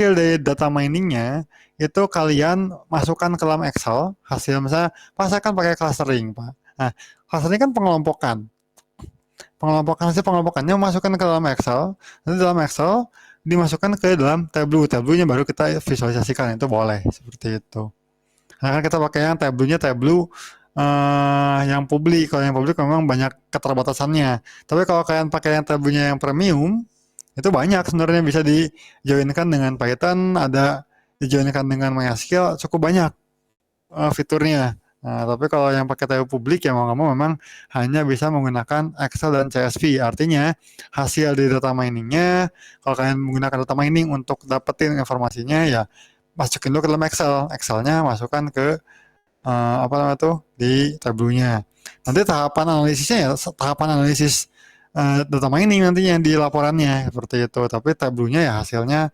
hasil dari data miningnya itu kalian masukkan ke dalam Excel, hasil misalnya pastikan pakai clustering, Pak. Nah, clustering kan hasil pengelompokannya masukkan ke dalam Excel, nanti dalam Excel dimasukkan ke dalam Tableau-nya baru kita visualisasikan, itu boleh seperti itu. Nah, kan kita pakai yang Tableau yang publik. Kalau yang publik memang banyak keterbatasannya. Tapi kalau kalian pakai yang Tableau-nya yang premium, itu banyak sebenarnya bisa dijoinkan dengan Python, ada dijoinkan dengan MySQL, cukup banyak fiturnya. Nah, tapi kalau yang pakai tabel publik ya mau nggak mau memang hanya bisa menggunakan Excel dan CSV. Artinya hasil dari data miningnya, kalau kalian menggunakan data mining untuk dapetin informasinya ya masukin dulu ke dalam Excel. Excelnya masukkan ke apa namanya tuh di tabelnya. Nanti tahapan analisisnya ya tahapan analisis data mining nantinya di laporannya seperti itu. Tapi tabelnya ya hasilnya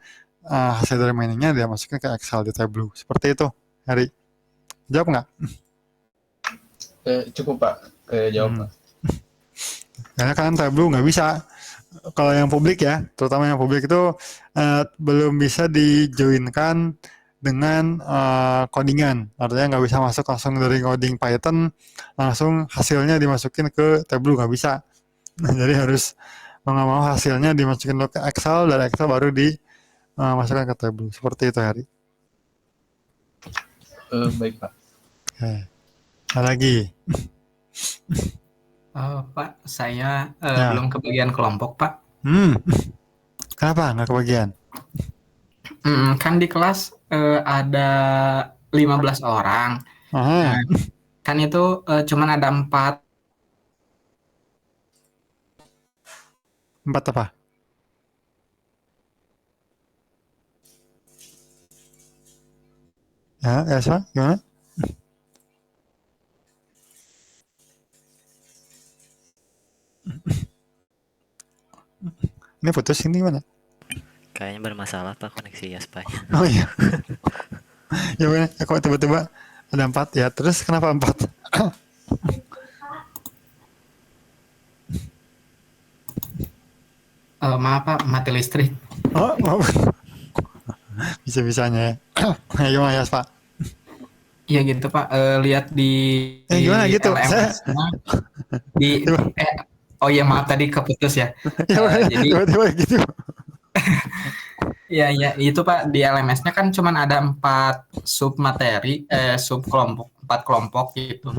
hasil dari miningnya dia masukin ke Excel di Tableau. Seperti itu, Hari. Jawab nggak? Cukup Pak, jawab Pak. Karena kan Tableau nggak bisa. Kalau yang publik ya, terutama yang publik itu belum bisa dijoinkan dengan codingan. Artinya nggak bisa masuk langsung dari coding Python, langsung hasilnya dimasukin ke Tableau, nggak bisa. Nah, jadi harus mau nggak mau hasilnya dimasukin ke Excel, dari Excel baru dimasukkan ke Tableau. Seperti itu, Hari. Baik Pak. Oke. Ada lagi? Pak, saya belum kebagian kelompok, Pak. Kenapa nggak kebagian? Kan di kelas ada 15 orang. Kan itu cuman ada 4. 4 apa? Ya, Elsa, gimana? Ini putus ini gimana? Kayaknya bermasalah Pak koneksi Yaspa. Oh iya. Ya bener, kok tiba-tiba ada 4 ya. Terus kenapa 4? Maaf Pak, mati listrik. Oh, maaf. Bisa-bisanya ya. Gimana ya, Pak? Iya gitu Pak, lihat di gimana gitu? LMS-nya oh iya maaf tadi keputus ya. Jadi tiba-tiba gitu. Iya itu Pak, di LMS-nya kan cuma ada 4 sub materi, sub kelompok, 4 kelompok gitu.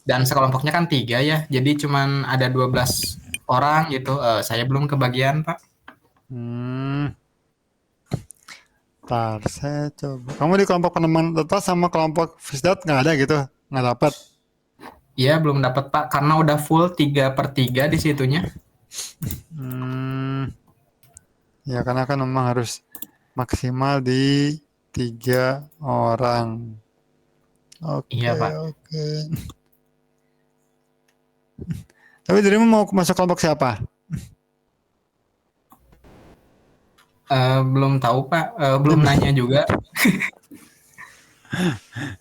Dan sekelompoknya kan 3 ya, jadi cuma ada 12 orang gitu. Saya belum kebagian Pak. Ntar saya coba. Kamu di kelompok peneman data sama kelompok Fisdat nggak ada gitu? Nggak dapat? Iya belum dapat Pak, karena udah full 3/3 di situnya. Ya karena kan memang harus maksimal di 3 orang. Oke, iya, Pak. Oke. Tapi dirimu mau masuk kelompok siapa? Belum tahu Pak, belum nanya juga.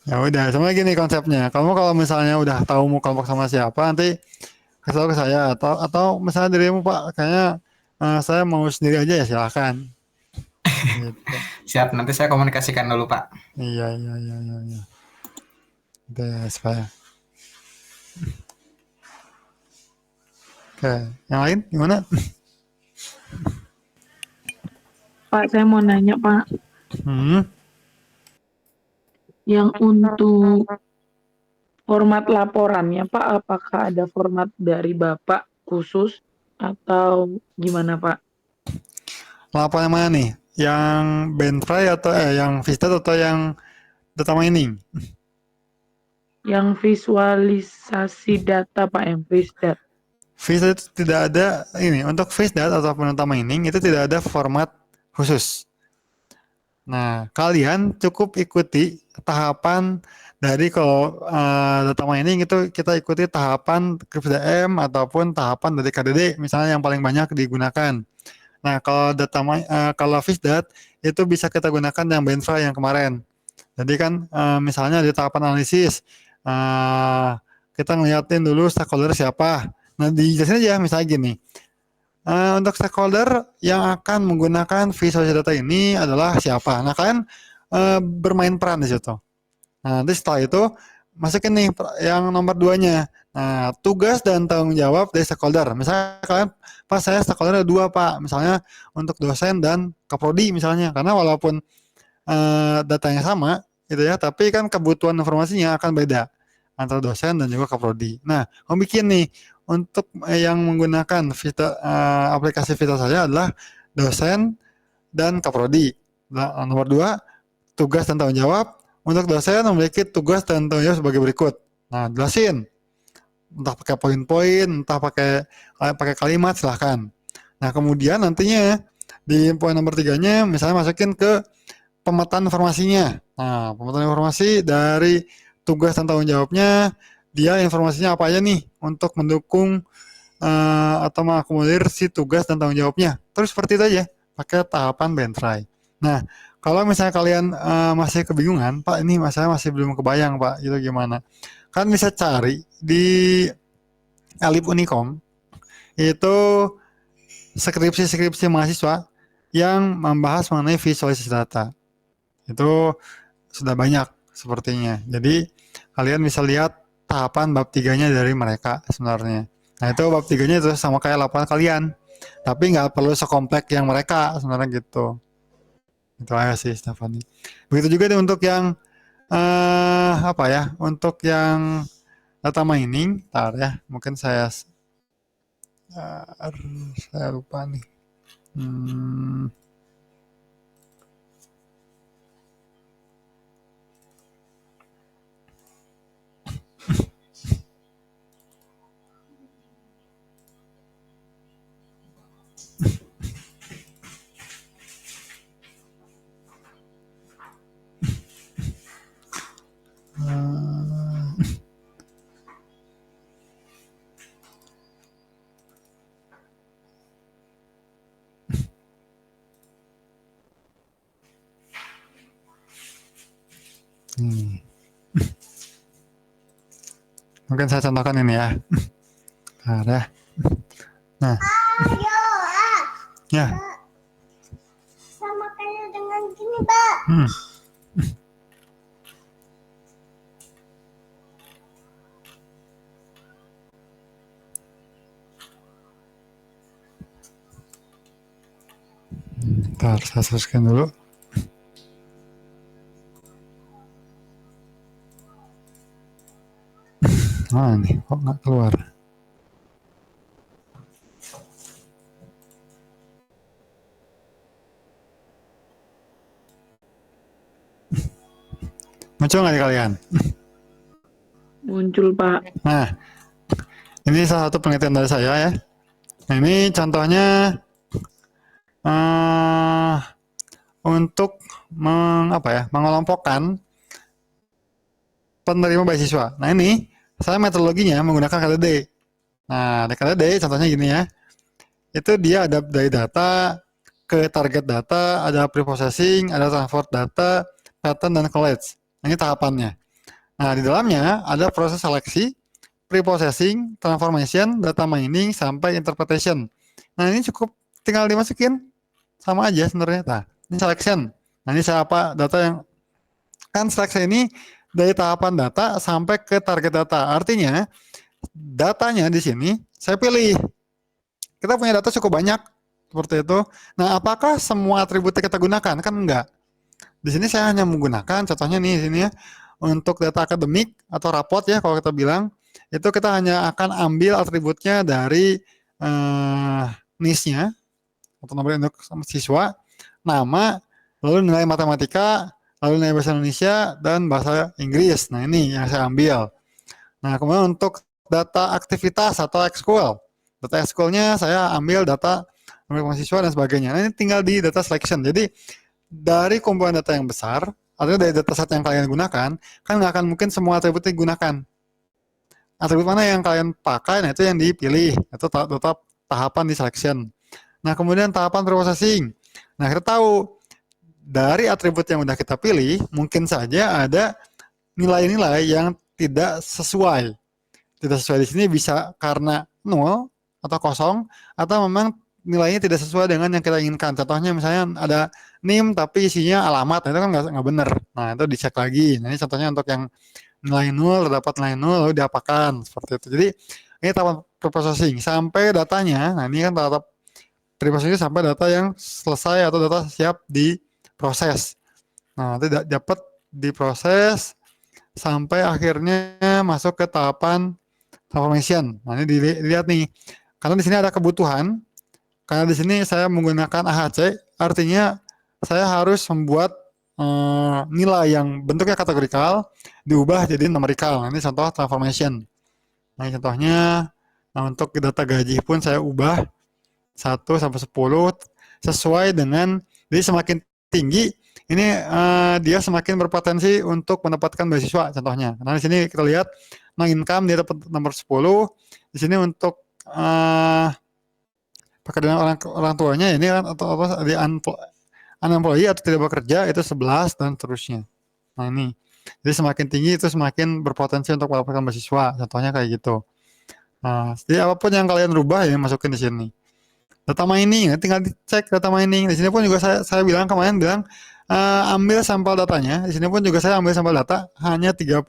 Ya udah, sama gini konsepnya. Kamu kalau misalnya udah tahu mau kelompok sama siapa, nanti kasih tahu ke saya. Atau misalnya dirimu Pak, kayaknya saya mau sendiri aja ya silahkan. Gitu. Siap, nanti saya komunikasikan dulu Pak. Iya. Udah supaya. Oke, yang lain gimana? Pak, saya mau nanya Pak. Yang untuk format laporannya Pak, apakah ada format dari Bapak khusus atau gimana Pak? Laporan yang mana nih? Yang Benfly atau yang Vistat atau yang data mining? Yang visualisasi data Pak, yang Vistat. Vistat itu tidak ada ini. Untuk Vistat ataupun data mining itu tidak ada format khusus. Nah, kalian cukup ikuti tahapan dari kalau data mining itu kita ikuti tahapan KRIPS-DM ataupun tahapan dari KDD misalnya yang paling banyak digunakan. Nah, kalau kalau Visdat itu bisa kita gunakan yang Benfly yang kemarin. Jadi kan misalnya di tahapan analisis kita ngeliatin dulu stakeholder siapa. Nah, dijelasin aja misalnya gini. Untuk stakeholder yang akan menggunakan visualisasi data ini adalah siapa? Nah, kalian bermain peran di situ. Nah, nanti setelah itu masukin nih yang nomor 2-nya. Nah, tugas dan tanggung jawab dari stakeholder. Misalnya kalian, pas saya stakeholder ada 2, Pak. Misalnya untuk dosen dan kaprodi misalnya. Karena walaupun datanya sama gitu ya, tapi kan kebutuhan informasinya akan beda antara dosen dan juga kaprodi. Nah, kamu bikin nih untuk yang menggunakan aplikasi Vita saya adalah dosen dan kaprodi. Nah, nomor 2, tugas dan tanggung jawab. Untuk dosen memiliki tugas dan tanggung jawab sebagai berikut. Nah, jelasin. Entah pakai poin-poin, entah pakai kalimat, silahkan. Nah, kemudian nantinya di poin nomor 3-nya misalnya masukin ke pemetaan informasinya. Nah, pemetaan informasi dari tugas dan tanggung jawabnya, dia informasinya apa aja nih untuk mendukung atau mengakomodir si tugas dan tanggung jawabnya. Terus seperti itu aja, pakai tahapan Bentry. Nah, kalau misalnya kalian masih kebingungan, Pak, ini saya masih belum kebayang, Pak, itu gimana? Kan bisa cari di Alip Unicom, itu skripsi-skripsi mahasiswa yang membahas mengenai visualisasi data. Itu sudah banyak sepertinya. Jadi, kalian bisa lihat tahapan bab 3-nya dari mereka sebenarnya. Nah, itu bab 3-nya itu sama kayak laporan kalian. Tapi nggak perlu sekompleks yang mereka sebenarnya gitu. Itu aja sih, Stephanie. Begitu juga nih untuk yang apa ya? Untuk yang data mining, ntar ya. Mungkin saya lupa nih. Mungkin saya contohkan ini ya. Nah, nah. Ya. Sama kayak dengan gini, Pak. Ntar saya searchkan dulu. Nah, nih kok nggak keluar? Muncul nggak di kalian? Muncul, Pak. Nah, ini salah satu penelitian dari saya ya. Nah, ini contohnya untuk mengelompokkan penerima beasiswa. Nah, ini saya metodologinya menggunakan KDD. Nah, di KDD contohnya gini ya. Itu dia ada dari data ke target data, ada preprocessing, ada transfer data, pattern, dan collage. Nah, ini tahapannya. Nah, di dalamnya ada proses seleksi, preprocessing, transformation, data mining, sampai interpretation. Nah, ini cukup tinggal dimasukin. Sama aja sebenarnya. Nah, ini selection. Nah, ini siapa data yang kan seleksi ini dari tahapan data sampai ke target data. Artinya datanya di sini saya pilih. Kita punya data cukup banyak seperti itu. Nah, apakah semua atribut yang kita gunakan? Kan enggak. Di sini saya hanya menggunakan contohnya nih di sini ya. Untuk data akademik atau raport ya kalau kita bilang, itu kita hanya akan ambil atributnya dari NIS-nya atau nomor induk siswa, nama, lalu nilai matematika, lalu nilai bahasa Indonesia, dan bahasa Inggris. Nah, ini yang saya ambil. Nah, kemudian untuk data aktivitas atau ekskul. Data ekskulnya saya ambil data nomor mahasiswa dan sebagainya. Nah, ini tinggal di data selection. Jadi, dari kumpulan data yang besar, atau dari dataset yang kalian gunakan, kan nggak akan mungkin semua atribut digunakan. Atribut mana yang kalian pakai, nah itu yang dipilih. Itu tetap tahapan di selection. Nah, kemudian tahapan preprocessing. Nah, kita tahu dari atribut yang udah kita pilih, mungkin saja ada nilai-nilai yang tidak sesuai. Tidak sesuai di sini bisa karena 0 atau kosong, atau memang nilainya tidak sesuai dengan yang kita inginkan. Contohnya misalnya ada NIM tapi isinya alamat, nah itu kan nggak benar. Nah itu dicek lagi. Nah ini contohnya untuk yang nilai nol, dapat nilai nol lalu diapakan seperti itu. Jadi ini tahap preprocessing sampai datanya. Nah ini kan tahap preprocessing sampai data yang selesai atau data siap diproses. Nah nanti dapat diproses sampai akhirnya masuk ke tahapan transformation. Nah ini dilihat nih, karena di sini ada kebutuhan. Karena di sini saya menggunakan AHC, artinya saya harus membuat nilai yang bentuknya kategorikal diubah jadi numerikal. Nah, ini contoh transformation. Nah, ini contohnya, nah untuk data gaji pun saya ubah 1 sampai 10 sesuai dengan, jadi semakin tinggi ini dia semakin berpotensi untuk mendapatkan beasiswa contohnya. Nah, di sini kita lihat no income dia dapat nomor 10. Di sini untuk pekerjaan orang tuanya ini kan atau apa di unemployed atau tidak bekerja itu 11 dan seterusnya. Nah ini, jadi semakin tinggi itu semakin berpotensi untuk mendapatkan beasiswa. Contohnya kayak gitu. Nah, jadi apapun yang kalian rubah ya masukin di sini. Data mining, tinggal dicek data mining. Di sini pun juga saya bilang kemarin bilang ambil sampel datanya. Di sini pun juga saya ambil sampel data hanya 32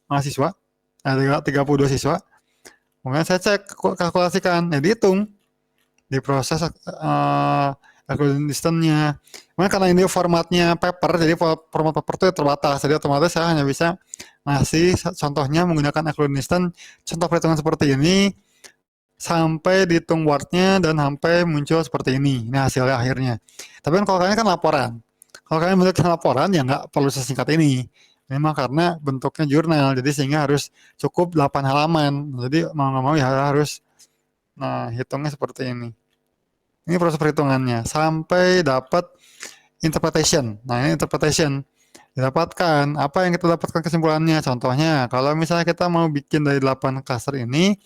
mahasiswa, 32 siswa. Kemudian saya cek kalkulasikan, ya dihitung, diproses according distance-nya. Karena ini formatnya paper, jadi format paper itu terbatas. Jadi otomatis saya hanya bisa ngasih contohnya menggunakan according distance, contoh perhitungan seperti ini, sampai dihitung word-nya dan sampai muncul seperti ini. Ini hasilnya akhirnya. Tapi kan kalau kalian kan laporan. Kalau kalian bentuknya laporan ya nggak perlu sesingkat ini. Memang karena bentuknya jurnal, jadi sehingga harus cukup 8 halaman. Jadi mau nggak mau ya harus, nah hitungnya seperti ini. Ini proses perhitungannya sampai dapat interpretation. Nah ini interpretation didapatkan. Apa yang kita dapatkan kesimpulannya? Contohnya kalau misalnya kita mau bikin dari 8 cluster ini,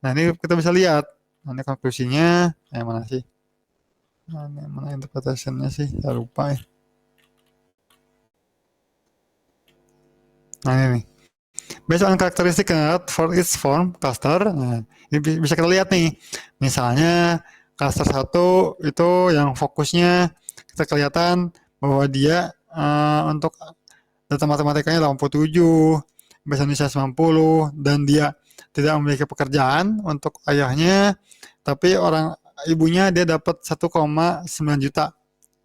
nah ini kita bisa lihat. Nah, ini konklusinya, mana sih? Nah, ini mana interpretationnya sih? Saya lupa ya. Nah ini nih. Based on characteristic for each form cluster. Nah, ini bisa kita lihat nih. Misalnya cluster 1 itu yang fokusnya kita kelihatan bahwa dia untuk data matematikanya 87, bahasa Indonesia 90, dan dia tidak memiliki pekerjaan untuk ayahnya, tapi ibunya dia dapat 1,9 juta.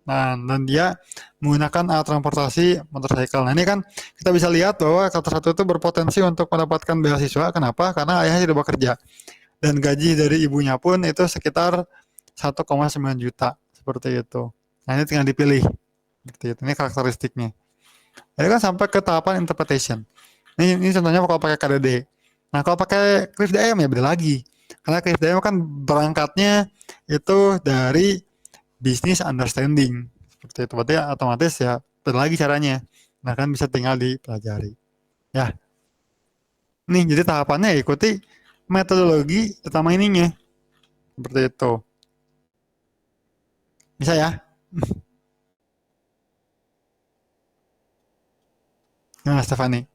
Nah, dan dia menggunakan alat transportasi motorcycle. Nah, ini kan kita bisa lihat bahwa cluster 1 itu berpotensi untuk mendapatkan beasiswa. Kenapa? Karena ayahnya tidak bekerja. Dan gaji dari ibunya pun itu sekitar 1,9 juta. Seperti itu. Nah, ini tinggal dipilih. Seperti itu. Ini karakteristiknya. Jadi kan sampai ke tahapan interpretation. Ini contohnya kalau pakai KDD. Nah, kalau pakai CRIF-DM ya beda lagi. Karena CRIF-DM kan berangkatnya itu dari business understanding. Seperti itu. Berarti otomatis ya beda lagi caranya. Nah, kan bisa tinggal dipelajari. Ya. Nih, jadi tahapannya ikuti metodologi data miningnya. Seperti itu. Bisa ya? Gimana Stefani?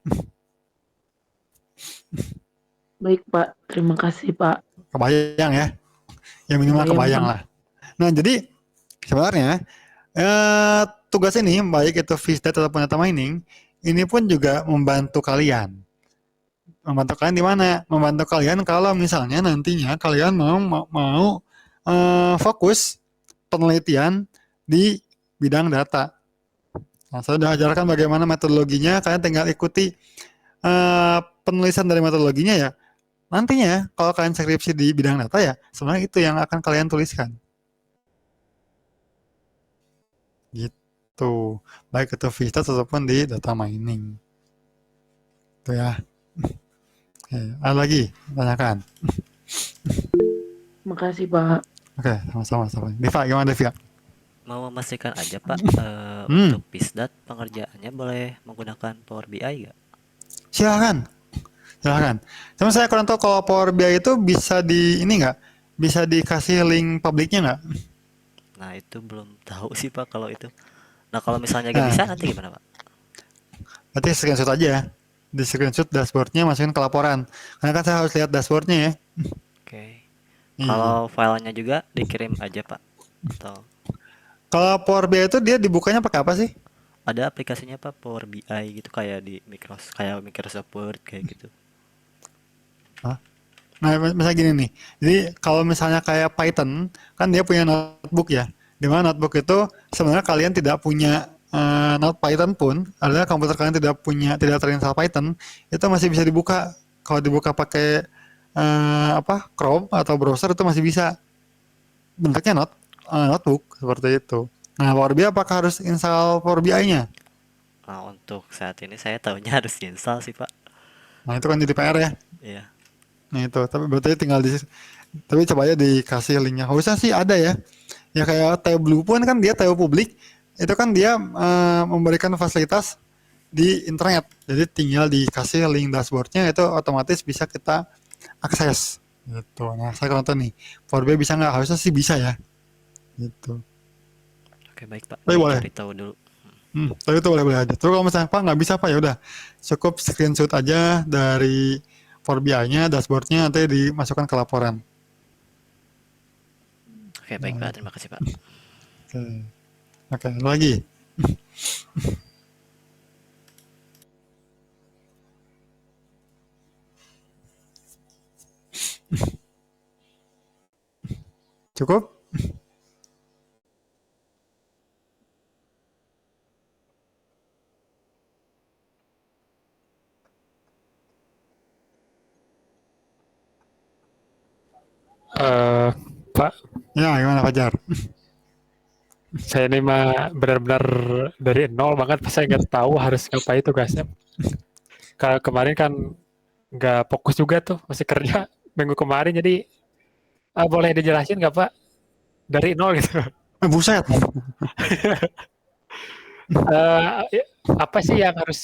Baik Pak, terima kasih Pak. Kebayang ya? Ya minimal kebayang lah. Nah jadi sebenarnya tugas ini baik itu Fisdat ataupun data mining ini pun juga membantu kalian. Membantu kalian di mana? Membantu kalian kalau misalnya nantinya kalian mau fokus penelitian di bidang data. Nah, saya sudah ajarkan bagaimana metodologinya, kalian tinggal ikuti penulisan dari metodologinya ya. Nantinya kalau kalian skripsi di bidang data ya, sebenarnya itu yang akan kalian tuliskan. Gitu. Baik itu Fisdat ataupun di data mining. Itu ya. Oke, ada lagi? Tanyakan. Makasih Pak. Oke, sama-sama. Diva, gimana Diva? Mau memastikan aja Pak, untuk Fisdat pengerjaannya boleh menggunakan Power BI nggak? Silakan. Cuma saya kurang tahu kalau Power BI itu bisa bisa dikasih link publiknya nggak? Nah itu belum tahu sih Pak kalau itu. Nah kalau misalnya nggak bisa nanti gimana Pak? Berarti screenshot aja. Di screenshot dashboardnya masukin ke laporan. Karena kan saya harus lihat dashboardnya ya. Oke. Iya. Kalau filenya juga dikirim aja Pak. Atau Kalau Power BI itu dia dibukanya pakai apa sih? ada aplikasinya Pak Power BI gitu kayak di Microsoft Word kayak gitu. Nah, misalnya gini nih. Jadi kalau misalnya kayak Python, kan dia punya notebook ya. Di mana notebook itu sebenarnya kalian tidak punya not Python pun, adalah komputer kalian tidak terinstall Python, itu masih bisa dibuka. Kalau dibuka pakai Chrome atau browser itu masih bisa. Bentuknya notebook seperti itu. Nah, Power BI apakah harus install Power BI-nya? Nah, untuk saat ini saya tahunya harus install sih Pak. Nah, itu kan jadi PR ya. Iya. Nah, itu. Tapi berarti tinggal tapi coba aja dikasih linknya. Harusnya sih ada ya. Ya kayak Tableau pun kan dia Tableau publik, itu kan dia memberikan fasilitas di internet. Jadi tinggal dikasih link dashboardnya itu otomatis bisa kita akses. Gitu. Nah, saya nonton nih. Power BI bisa nggak? Harusnya sih bisa ya. Gitu. Oke, baik Pak. Tapi boleh. Cari tahu dulu. Tapi itu boleh aja. Terus kalau misalnya Pak nggak bisa Pak ya udah cukup screenshot aja dari Power BI-nya, dashboardnya nanti dimasukkan ke laporan. Oke, baik Pak. Terima kasih Pak. Oke, ada lagi. Cukup? Pak, Ya, gimana Fajar? saya ini mah benar-benar dari nol banget, saya nggak tahu harus ngapain tugasnya. Kemarin kan nggak fokus juga tuh, masih kerja minggu kemarin, jadi boleh dijelasin nggak Pak? Dari nol gitu. Buset. Apa sih yang harus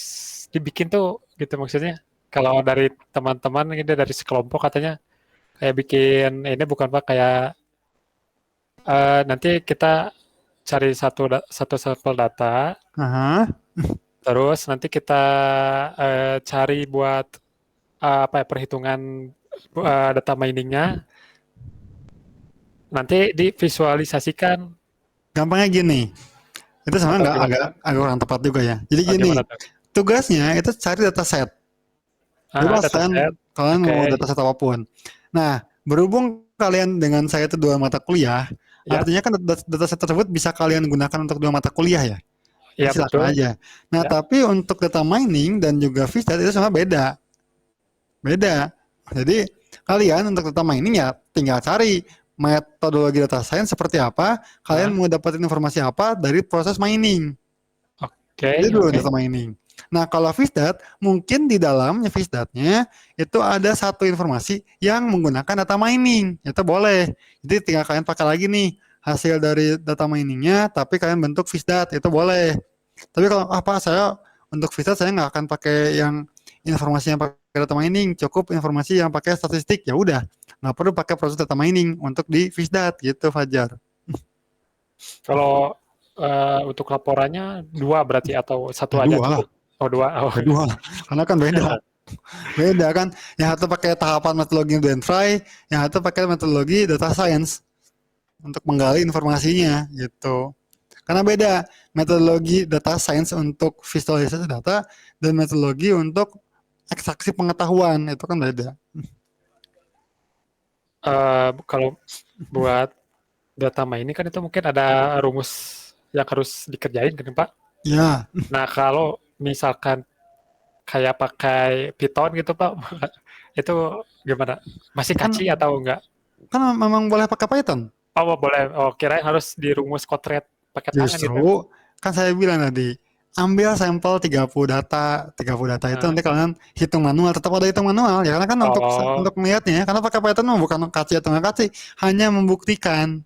dibikin tuh gitu maksudnya? Kalau dari teman-teman gitu, dari sekelompok katanya kayak bikin ini bukan Pak, kayak nanti kita cari satu sampel data, Aha. terus nanti kita cari buat perhitungan data miningnya, nanti divisualisasikan. Gampangnya gini. Itu sebenarnya agak kurang tepat juga ya. Jadi gini, tugasnya itu cari dataset. Bebas kan, kalian mau dataset apapun. Nah, berhubung kalian dengan saya itu 2 mata kuliah, artinya kan dataset tersebut bisa kalian gunakan untuk 2 mata kuliah ya. Iya, Silakan betul. aja. Nah, tapi untuk data mining dan juga Visual itu sama beda. Jadi kalian untuk data mining ya tinggal cari metodologi data science seperti apa, kalian mau dapetin informasi apa dari proses mining. Itu dulu data mining. Nah, kalau Visual mungkin di dalamnya Visual-nya itu ada satu informasi yang menggunakan data mining. Itu boleh. Jadi tinggal kalian pakai lagi nih hasil dari data miningnya, tapi kalian bentuk Visual, itu boleh. Tapi kalau saya untuk Visual saya nggak akan pakai yang informasi yang pakai data mining, cukup informasi yang pakai statistik, ya udah, nggak perlu pakai proses data mining untuk di Visual gitu, Fajar. Kalau untuk laporannya 2 berarti atau 1 aja cukup? Oh, 2. Kedua, karena kan beda kan. Yang satu pakai tahapan metodologi Dendry, yang satu pakai metodologi data science untuk menggali informasinya gitu. Karena beda metodologi data science untuk visualisasi data dan metodologi untuk ekstraksi pengetahuan, itu kan beda. Kalau buat data mining kan itu mungkin ada rumus yang harus dikerjain kan Pak? Ya. Nah, kalau misalkan kayak pakai Python gitu Pak, itu gimana? Masih kaci atau enggak? Kan memang boleh pakai Python. Oh, boleh. Oh, kirain harus dirumus kodret pakai tangan gitu. Justru kan saya bilang tadi, ambil sampel 30 data itu nanti kalian hitung manual, tetap ada hitung manual ya, karena kan untuk melihatnya, karena pakai Python bukan kaci atau nggak kaci, hanya membuktikan.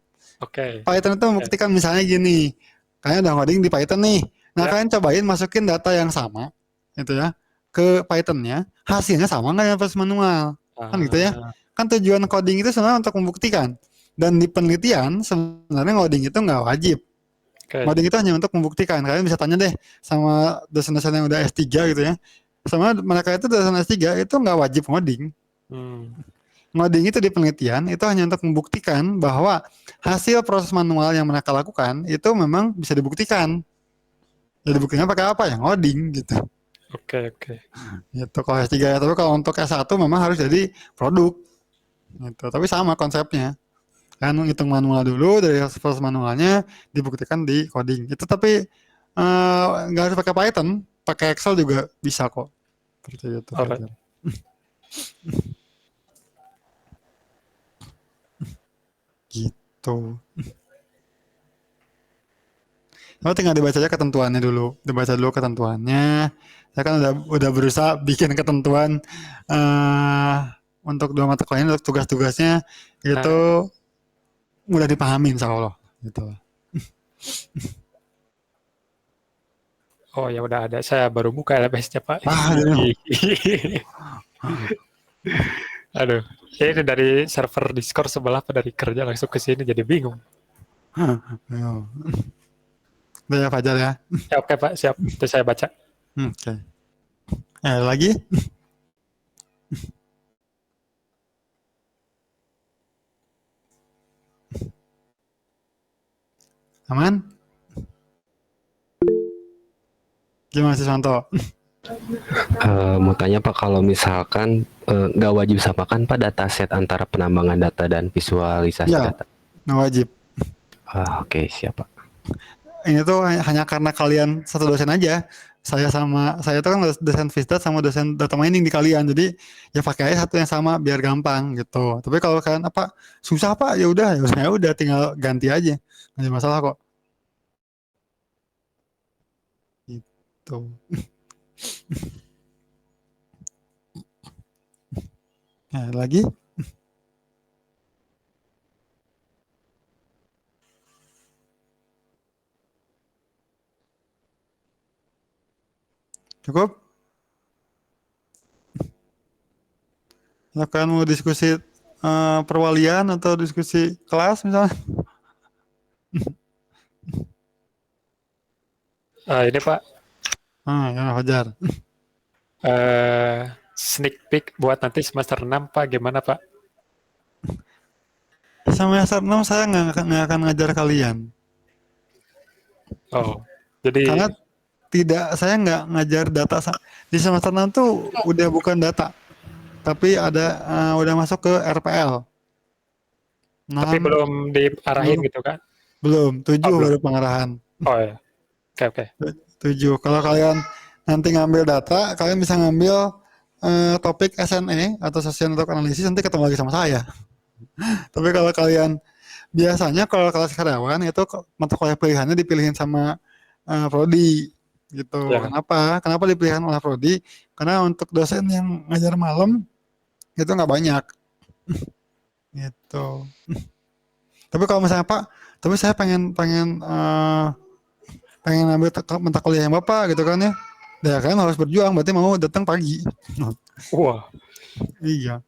Python itu membuktikan misalnya gini, kalian udah ngoding di Python nih, nah kalian cobain masukin data yang sama gitu ya ke Python-nya, hasilnya sama nggak dengan proses manual, kan gitu ya. Kan tujuan coding itu sebenarnya untuk membuktikan, dan di penelitian sebenarnya ngoding itu nggak wajib. Coding itu hanya untuk membuktikan. Kalian bisa tanya deh sama dosen-dosen yang udah S3 gitu ya. Sama mereka itu dosen S3 itu nggak wajib ngoding. ngoding itu di penelitian itu hanya untuk membuktikan bahwa hasil proses manual yang mereka lakukan itu memang bisa dibuktikan. Jadi buktinya pakai apa ya? Ngoding gitu. Oke. Gitu kalau S3 ya. Tapi kalau untuk S1 memang harus jadi produk. Gitu. Tapi sama konsepnya. Kan ngitung manual dulu, dari proses manualnya dibuktikan di coding. Itu tapi nggak harus pakai Python, pakai Excel juga bisa kok. Seperti itu. Alright. Gitu. Oh, tinggal dibaca aja ketentuannya dulu. Dibaca dulu ketentuannya. Saya kan udah berusaha bikin ketentuan untuk 2 mata kuliah ini, untuk tugas-tugasnya itu mudah dipahami insya Allah. Gitu. Oh ya udah ada. Saya baru buka LMS-nya Pak. Aduh. Aduh. Ini dari server Discord sebelah apa dari kerja langsung ke sini jadi bingung. Ayo. Udah ya Fajar ya. Ya oke Pak, siap. Itu saya baca. Oke. Lagi? Aman? Gimana sih Santo? Mau tanya Pak, kalau misalkan nggak wajib samakan Pak dataset antara penambangan data dan visualisasi Ya. data? Nggak wajib. Oke, siap Pak. Ini tuh hanya karena kalian satu dosen aja. Saya itu kan dosen Visdat sama dosen data mining di kalian. Jadi ya pakai aja satu yang sama biar gampang gitu. Tapi kalau kalian apa susah Pak, ya udah tinggal ganti aja. Nggak ada masalah kok. Gitu. Lagi? Cukup? Atau kalian mau diskusi perwalian atau diskusi kelas misalnya? Ini Pak, Ya Fajar. sneak peek buat nanti semester 6 Pak, gimana Pak? Semester 6 saya nggak akan ngajar kalian. Oh, jadi Karena saya nggak ngajar data. Di semester 6 tuh udah bukan data. Tapi udah masuk ke RPL. tapi belum diarahin belum. gitu kan? Belum, 7 belum. baru pengarahan. Oh ya, oke. 7. Kalau kalian nanti ngambil data, kalian bisa ngambil topik SNE atau Social Network Analysis, nanti ketemu lagi sama saya. Tapi kalau kalian biasanya kalau kelas karyawan itu mata kuliah pilihannya dipilihin sama prodi gitu. Ya. Kenapa dipilihin oleh prodi? Karena untuk dosen yang ngajar malam itu nggak banyak. Gitu. Tapi kalau misalnya Pak, tapi saya pengen ngambil mata kuliah yang Bapak gitu kan ya. Ya kan harus berjuang, berarti mau datang pagi. Wah, Iya.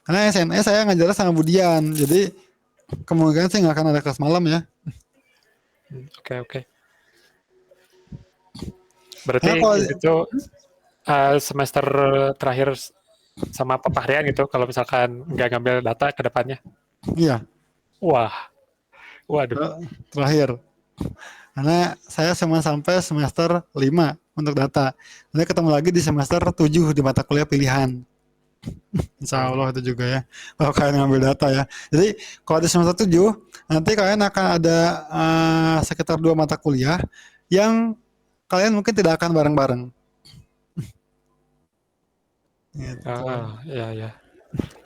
Karena SNE saya ngajar sama Budian, jadi kemungkinan sih nggak akan ada kelas malam ya. oke. Berarti Nah, kalau- itu semester terakhir sama Pak Fahrian gitu, kalau misalkan nggak ngambil data ke depannya. Iya, Waduh. terakhir. Karena saya cuma sampai semester 5 untuk data. Nanti ketemu lagi di semester 7 di mata kuliah pilihan. Insya Allah itu juga ya. Kalau kalian ngambil data ya. Jadi kalau di semester 7, nanti kalian akan ada sekitar 2 mata kuliah yang kalian mungkin tidak akan bareng-bareng. Gitu. Ya.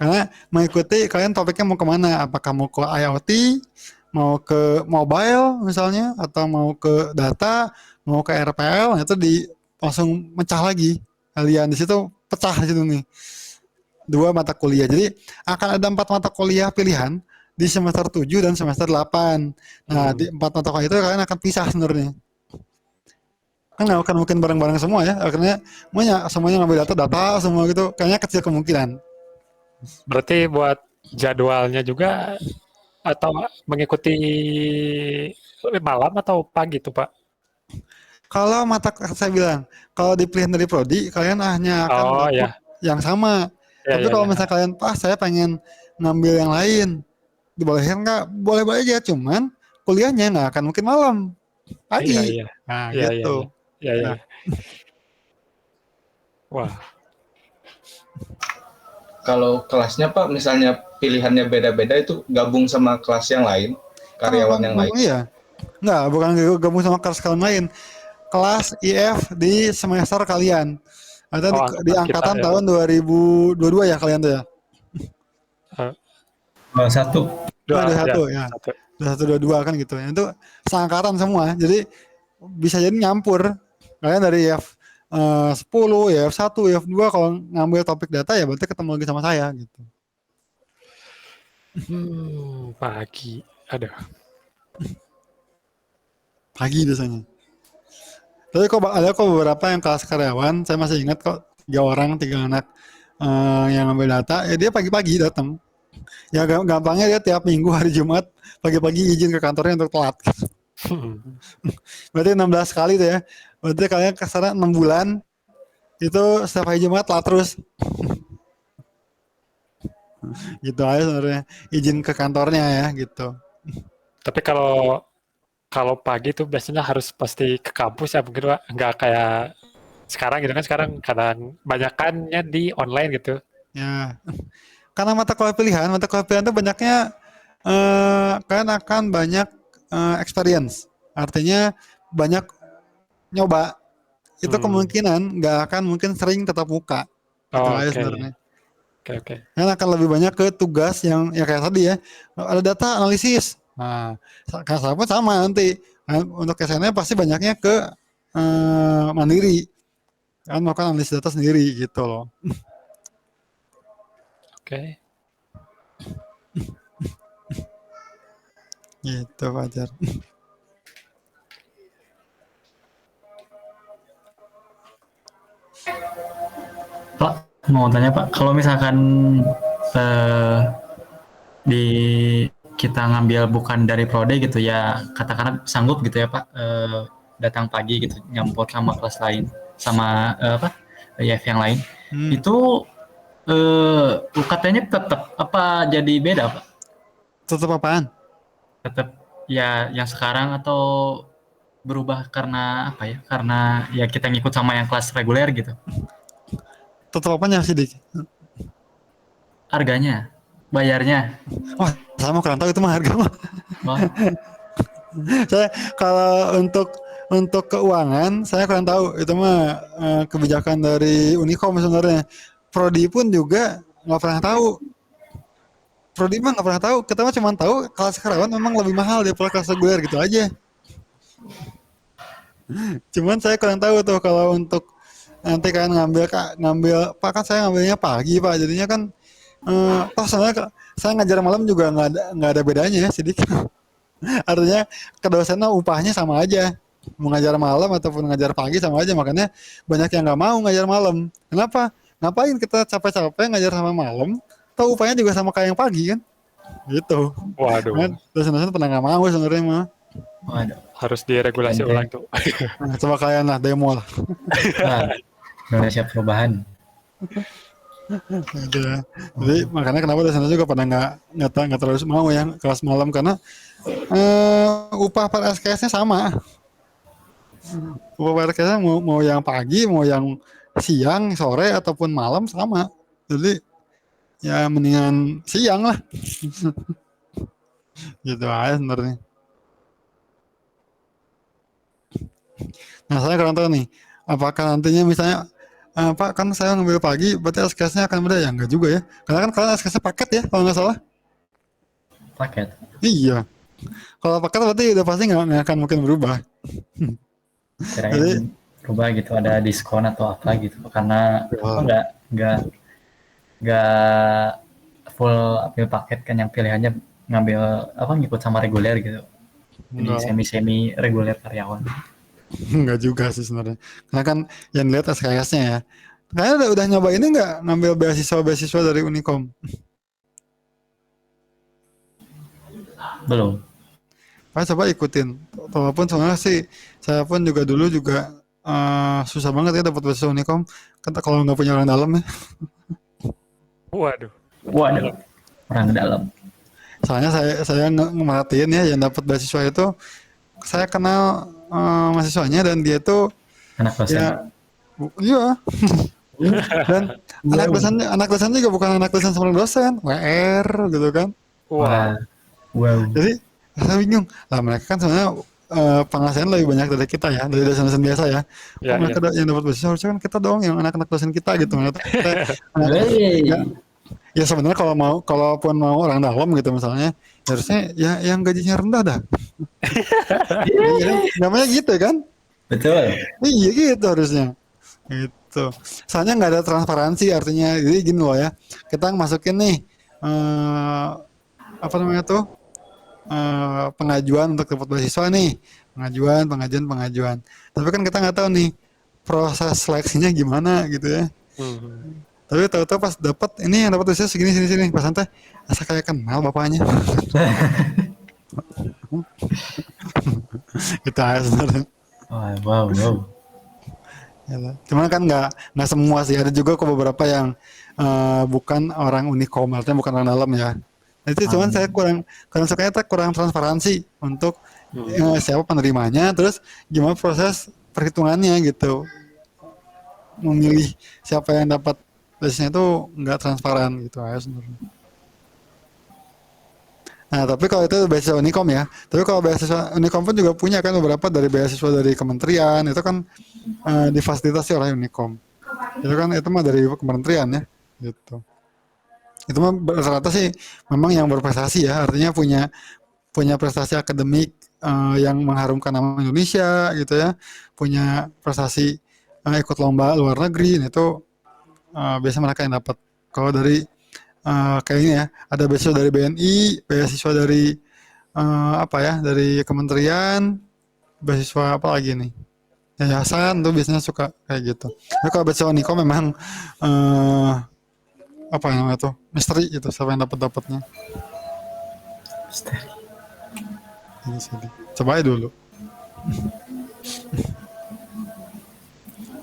Karena mengikuti kalian topiknya mau kemana, apakah mau ke IoT, mau ke mobile misalnya, atau mau ke data, mau ke RPL, itu langsung mecah lagi kalian di situ, pecah di situ nih 2 mata kuliah. Jadi akan ada 4 mata kuliah pilihan di semester 7 dan semester 8. Nah di 4 mata kuliah itu kalian akan pisah sebenarnya. Kan nggak akan mungkin bareng-bareng semua ya, akhirnya semuanya ngambil data semua gitu, kayaknya kecil kemungkinan. Berarti buat jadwalnya juga atau mengikuti malam atau pagi tuh Pak? Kalau saya bilang, kalau dipilih dari prodi, kalian hanya akan dapat yang sama. Ya, Tapi ya, kalau ya. misalnya kalian, Pak, saya pengen ngambil yang lain, dibolehin nggak? Boleh-boleh aja, cuman kuliahnya nggak akan mungkin malam, Iya, pagi. iya. Nah, Iya, iya, gitu. iya. Iya, iya. Nah, Wah, Kalau kelasnya Pak, misalnya pilihannya beda-beda itu gabung sama kelas yang lain, kan karyawan yang lain. iya. Nggak, bukan gabung sama kelas kalian lain. Kelas IF di semester kalian. Atau oh di angkatan kita angkatan ya. tahun 2022 ya kalian tuh ya? Eh, Satu. Oh, ya, 21 ya. satu. 21, 22 kan gitu. Itu seangkatan semua. Jadi bisa jadi nyampur. Kalian dari IF 10, IF 1, IF 2 kalau ngambil topik data ya berarti ketemu lagi sama saya gitu. Pagi. Aduh. Pagi biasanya. Tapi kok ada kok beberapa yang kelas karyawan, saya masih ingat kok 3 anak yang ngambil data, ya dia pagi-pagi datang. Ya gampangnya dia tiap minggu hari Jumat pagi-pagi izin ke kantornya untuk telat. Berarti 16 kali tuh ya. Berarti kalian kesana 6 bulan itu setiap hari Jumat telat terus. Gitu aja sebenarnya. Izin ke kantornya ya gitu. Tapi kalau pagi tuh biasanya harus pasti ke kampus ya mungkin Pak. Nggak kayak sekarang gitu kan, sekarang kadang banyakannya di online gitu. Ya. Karena mata kuliah pilihan tuh banyaknya kalian akan banyak experience. Artinya banyak nyoba. Itu kemungkinan nggak akan mungkin sering tetap muka. Gitu Oh, aja oke. sebenarnya. Oke. Kan akan lebih banyak ke tugas yang ya kayak tadi ya. Ada data analisis. Nah, saya pun sama nanti. Kan untuk SN pasti banyaknya ke mandiri. Kan melakukan analisis data sendiri gitu loh. Oke. Gitu Fajar. Pak, mau tanya Pak, kalau misalkan eh, di kita ngambil bukan dari prode gitu ya, katakanlah sanggup gitu ya Pak, datang pagi gitu, nyampur sama kelas lain, sama IF yang lain, itu UKT-nya tetap apa jadi beda Pak? Tetap apaan? Tetap ya yang sekarang atau berubah karena apa ya? Karena ya kita ngikut sama yang kelas reguler gitu. Tetap apanya Sidik? Harganya, bayarnya. Wah, sama kurang tahu itu mah harga mah. Wah, Saya kalau untuk keuangan saya kurang tahu itu mah kebijakan dari Unicom sebenarnya. Prodi pun juga nggak pernah tahu. Prodi mah nggak pernah tahu. Kita mah cuma tahu kelas karyawan memang lebih mahal daripada kelas reguler gitu aja. Cuman saya kurang tahu tuh kalau untuk nanti kan ngambil Pak, kan saya ngambilnya pagi Pak, jadinya kan toh sebenarnya saya ngajar malam juga nggak ada bedanya ya sedikit. Artinya kedosennya upahnya sama aja, mau ngajar malam ataupun ngajar pagi sama aja, makanya banyak yang nggak mau ngajar malam. Kenapa? Ngapain kita capek-capek ngajar sama malam, tahu upahnya juga sama kayak yang pagi kan? Gitu. Waduh. Kan dosen-dosen pernah nggak mau sebenarnya mah. waduh. Harus diregulasi ulang tuh. Nah, coba kalian lah demo lah. Nah, Indonesia Perubahan. Gitu ya. Jadi makanya kenapa dosen juga pada nggak terlalu mau ya kelas malam, karena upah per SKS-nya sama. Upah per SKS-nya mau yang pagi, mau yang siang, sore ataupun malam sama. Jadi ya mendingan siang lah. Gitu aja sebenarnya. Nah saya kurang tahu nih, apakah nantinya misalnya Pak kan saya ngambil pagi, berarti SKS-nya akan beda ya? Enggak juga ya, karena kan kalian SKS-nya paket ya kalau nggak salah. Paket. Iya, kalau paket berarti udah pasti nggak akan mungkin berubah. Kirain Jadi berubah gitu, ada diskon atau apa gitu, karena Wah. nggak full ambil paket kan, yang pilihannya ngambil apa ngikut sama reguler gitu. Jadi Enggak. semi reguler karyawan. Enggak juga sih sebenarnya, karena kan yang lihat SKS-nya ya. Kalian udah nyoba ini nggak ngambil beasiswa dari Unicom? Belum. Pak coba ikutin, walaupun sebenarnya sih saya pun juga dulu juga susah banget ya dapat beasiswa Unicom, kan kalau nggak punya orang dalam ya. Waduh. Waduh, orang dalam. Soalnya saya ngemerhatiin ya yang dapat beasiswa itu, saya kenal mahasiswanya dan dia tuh Anak dosen. ya iya. Dan anak dosennya juga bukan anak dosen sama dosen, WR gitu kan. Wah. Wow. Jadi saya bingung. Lah mereka kan sebenarnya penghasilan lebih banyak dari kita ya, dari dosen-dosen biasa ya. Ya, Kok mereka yang dapat beasiswa harusnya kan kita dong yang anak-anak dosen kita gitu. Ya, ya sebenarnya kalaupun mau orang dalam gitu misalnya, harusnya ya yang gajinya rendah dah. Iya kan? Namanya gitu kan? Betul. Iya gitu harusnya. Gitu. Soalnya nggak ada transparansi artinya. Jadi gini loh ya. Kita masukin nih apa namanya tuh? Pengajuan untuk dapat beasiswa nih. Pengajuan. Tapi kan kita nggak tahu nih proses seleksinya gimana gitu ya. Tapi tahu-tahu pas dapat ini yang dapat beasiswa sini. Pas santai asa kayak kenal bapaknya. Itu aja sebenarnya. Wow. Ya, cuman kan nggak semua sih, ada juga kok beberapa yang bukan orang Unikom, artinya bukan orang dalam ya. Itu cuman saya kurang sukanya kurang transparansi untuk siapa penerimanya, terus gimana proses perhitungannya gitu. Memilih siapa yang dapat beasiswanya itu nggak transparan gitu aja sebenarnya. Nah, tapi kalau itu beasiswa Unikom ya. Tapi kalau beasiswa Unikom pun juga punya kan beberapa dari beasiswa dari kementerian, itu kan difasilitasi oleh Unikom. Itu mah dari kementerian ya, gitu. Itu mah rata-rata sih memang yang berprestasi ya, artinya punya prestasi akademik yang mengharumkan nama Indonesia gitu ya, punya prestasi ikut lomba luar negeri, itu biasanya mereka yang dapat. Kalau dari kayaknya ya, ada beasiswa dari BNI, beasiswa dari dari kementerian, beasiswa apa lagi nih? Yayasan tuh biasanya suka kayak gitu. Tapi kalau beasiswa Unikom memang apa yang namanya tuh misteri gitu, siapa yang dapatnya. Misteri. Coba aja dulu.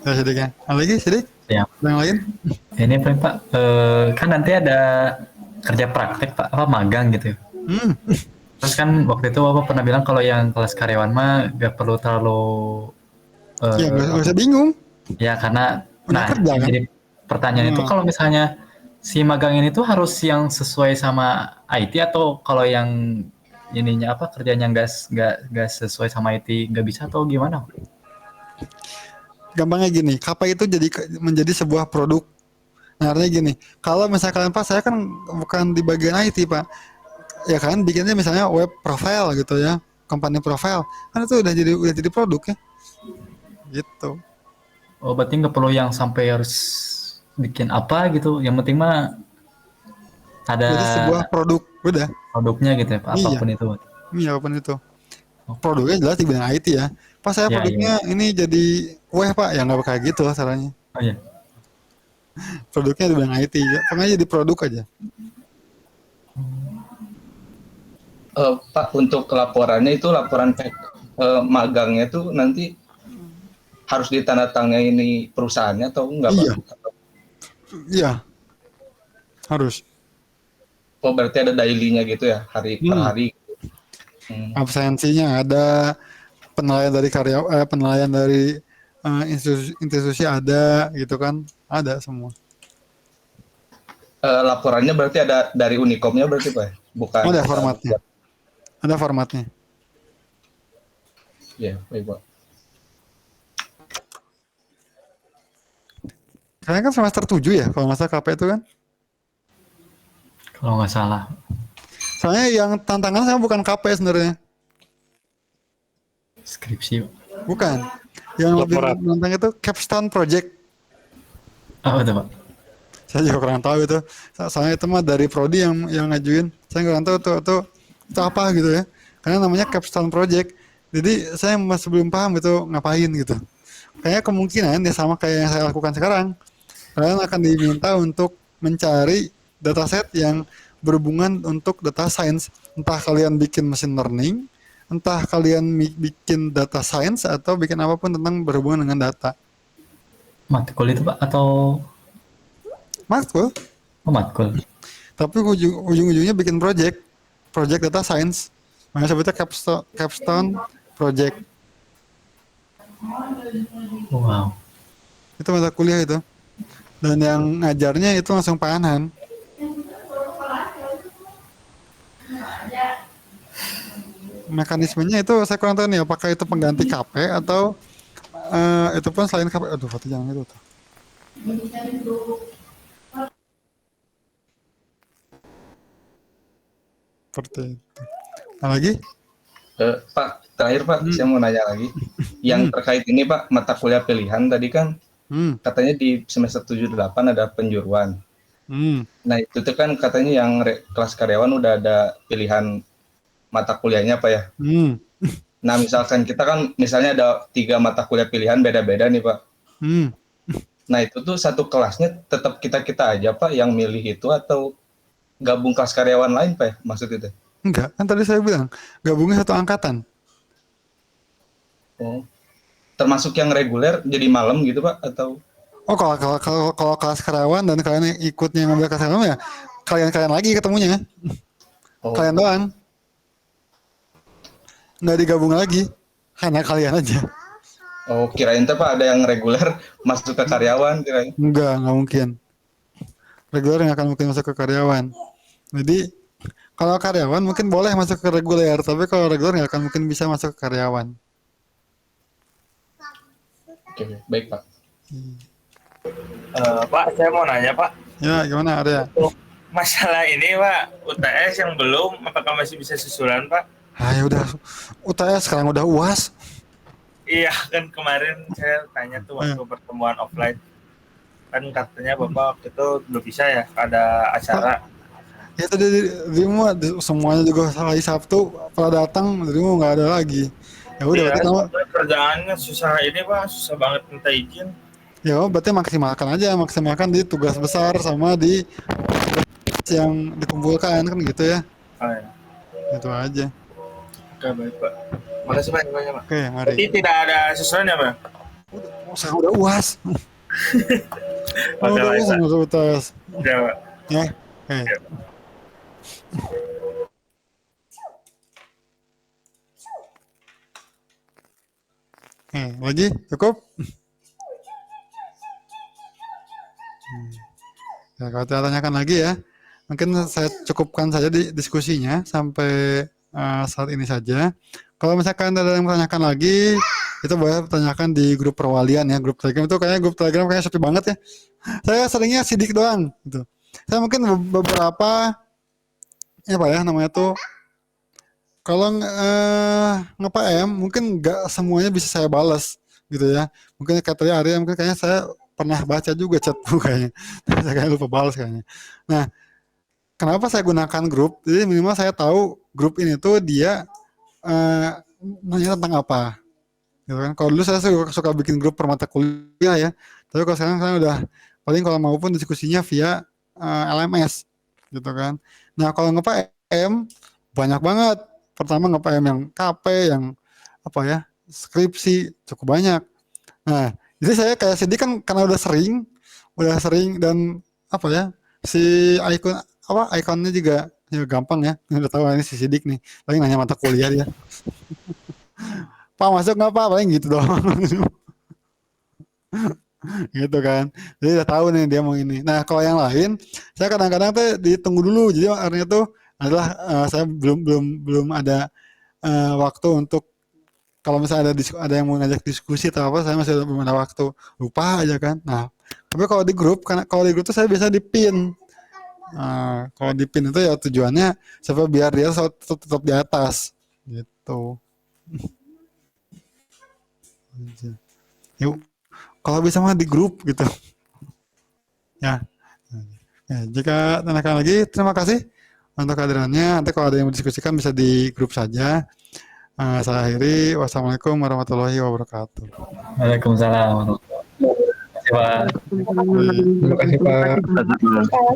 Ya Sidik ya. Ada lagi Sidik? Ya. Yang lain? Ini Pak, kan nanti ada kerja praktek Pak, apa magang gitu. Terus kan waktu itu Bapak pernah bilang kalau yang kelas karyawan mah gak perlu terlalu ya nggak usah bingung. Ya karena kerja, kan? jadi pertanyaan itu kalau misalnya si magang ini tuh harus yang sesuai sama IT atau kalau yang ininya kerjanya nggak sesuai sama IT nggak bisa atau gimana? Gampangnya gini, KP itu menjadi sebuah produk. Nah, artinya gini, kalau misalkan Pak, saya kan bukan di bagian IT Pak, ya kan, bikinnya misalnya web profile gitu ya, company profile, kan itu udah jadi produk ya, gitu. Oh, berarti nggak perlu yang sampai harus bikin apa gitu, yang penting mah ada. Jadi sebuah produk, udah. Produknya gitu ya Pak, apapun itu. Iya, apapun itu. Produknya jelas di bidang IT ya. Pas saya produknya ini jadi Pak, ya nggak kayak gitu caranya. Oh iya. Produknya di bidang IT ya, pokoknya jadi produk aja. Pak, untuk laporannya itu laporan magangnya tuh nanti harus ditandatangani perusahaannya atau enggak Iya. Pak? Iya. Harus. Oh, berarti ada daily-nya gitu ya, hari per hari. Absensinya ada, penilaian dari penilaian dari institusi ada gitu kan, ada semua. Laporannya berarti ada dari Unikomnya berarti Pak? Bukan. Ada formatnya. Ada formatnya. Ya, baik Pak. Kalian kan semester 7 ya, kalau nggak salah KP itu kan? Kalau nggak salah. Soalnya yang tantangan saya bukan KP sebenarnya. Skripsi. Bukan. Yang lebih menantang itu capstone project. Apa itu Pak? Saya juga kurang tahu itu. Soalnya itu mah dari prodi yang ngajuin. Saya kurang tahu itu apa gitu ya. Karena namanya capstone project. Jadi saya masih belum paham itu ngapain gitu. Kayaknya kemungkinan ya sama kayak yang saya lakukan sekarang. Kalian akan diminta untuk mencari dataset yang berhubungan untuk data science. Entah kalian bikin machine learning, entah kalian bikin data science, atau bikin apapun tentang berhubungan dengan data. Matkul itu Pak atau? Matkul? Oh, matkul. Tapi ujung-ujungnya bikin project data science. Makanya sebutnya capstone project. Wow. Itu mata kuliah itu. Dan yang ngajarnya itu langsung Pak Anhan. Mekanismenya itu saya kurang tahu nih, apakah itu pengganti KP atau itu pun selain KP. Aduh, Fatih jangan itu tuh. Seperti itu. Nah, lagi? Pak, terakhir Pak, saya mau nanya lagi. Yang terkait ini Pak, mata kuliah pilihan tadi kan katanya di semester 7-8 ada penjuruan. Nah itu tuh kan katanya yang kelas karyawan udah ada pilihan mata kuliahnya Pak ya. Nah misalkan kita kan misalnya ada 3 mata kuliah pilihan beda-beda nih Pak. Nah itu tuh satu kelasnya tetap kita aja Pak yang milih itu atau gabung kelas karyawan lain Pak ya, maksud itu? Enggak, kan tadi saya bilang gabungnya satu angkatan. Oh, termasuk yang reguler jadi malam gitu Pak atau? Oh, kalau kelas karyawan dan kalian yang ikutnya ngambil kelas karyawan ya kalian lagi ketemunya. Kalian doang. Nggak digabung lagi, hanya kalian aja. Oh, kirain tuh Pak ada yang reguler masuk ke karyawan kirain. Nggak mungkin. Reguler nggak akan mungkin masuk ke karyawan. Jadi kalau karyawan mungkin boleh masuk ke reguler, tapi kalau reguler nggak akan mungkin bisa masuk ke karyawan. Oke, baik Pak. Pak, saya mau nanya Pak. Ya, gimana Arya? Untuk masalah ini Pak, UTS yang belum, apakah masih bisa susulan Pak? Ya udah, UTS sekarang udah UAS. Iya, kan kemarin saya tanya tuh waktu pertemuan offline. Kan katanya Bapak waktu itu belum bisa ya, ada acara. Ya tadi dirimu semuanya juga hari Sabtu pada datang, dirimu nggak ada lagi. Ya udah, Iya, berarti kerjaannya susah ini Pak, susah banget minta izin. ya berarti maksimalkan di tugas besar sama di yang dikumpulkan kan gitu ya. Oh, ya. Itu aja. Oke, baik Pak. Makasih banyak Pak. Oke, mari. Jadi tidak ada susulan ya Pak? Sekarang udah UAS. Oke, baik Pak. Udah UTS. Udah Pak. Ya. Oke. Lagi cukup? Ya, kalau tidak tanyakan lagi ya, mungkin saya cukupkan saja di diskusinya sampai saat ini saja. Kalau misalkan ada yang menanyakan lagi, itu boleh tanyakan di grup perwalian ya, grup Telegram itu kayaknya grup Telegram kayaknya sepi banget ya. Saya seringnya sidik doang gitu. Saya mungkin beberapa apa ya namanya tuh kalau nge-PM mungkin nggak semuanya bisa saya balas gitu ya. Mungkin kata Arya mungkin kayaknya saya pernah baca juga chatmu kayaknya. Saya kayak lupa balas kayaknya. Nah, kenapa saya gunakan grup? Jadi minimal saya tahu grup ini tuh dia nanya tentang apa. Gitu kan. Kalau dulu saya suka bikin grup per mata kuliah ya. Tapi kalau sekarang saya udah paling kalau maupun diskusinya via LMS gitu kan. Nah, kalau nge-PM banyak banget. Pertama nge-PM yang KP, yang apa ya, skripsi cukup banyak. Nah, jadi saya kayak sidik kan karena udah sering dan apa ya, si ikonnya juga ya gampang ya. Udah tahu ini si sidik nih. Paling nanya mata kuliah dia. Pak masuk nggak Pak? Paling gitu doang. Gitu kan. Jadi udah tahu nih dia mau ini. Nah, kalau yang lain saya kadang-kadang tuh ditunggu dulu. Jadi artinya tuh adalah saya belum ada waktu untuk kalau misalnya ada yang mau ngajak diskusi atau apa, saya masih belum ada waktu, lupa aja kan. Nah, tapi kalau di grup tuh saya biasa di-pin. Kalau di-pin itu ya tujuannya supaya biar dia tetap di atas gitu. Yuk, kalau bisa mah di grup gitu. Ya. Jika tanyakan lagi, terima kasih untuk kehadirannya. Nanti kalau ada yang mendiskusikan bisa di grup saja. Saya akhiri. Wassalamualaikum warahmatullahi wabarakatuh. Waalaikumsalam warahmatullahi wabarakatuh. Terima kasih Pak. Terima kasih Pak.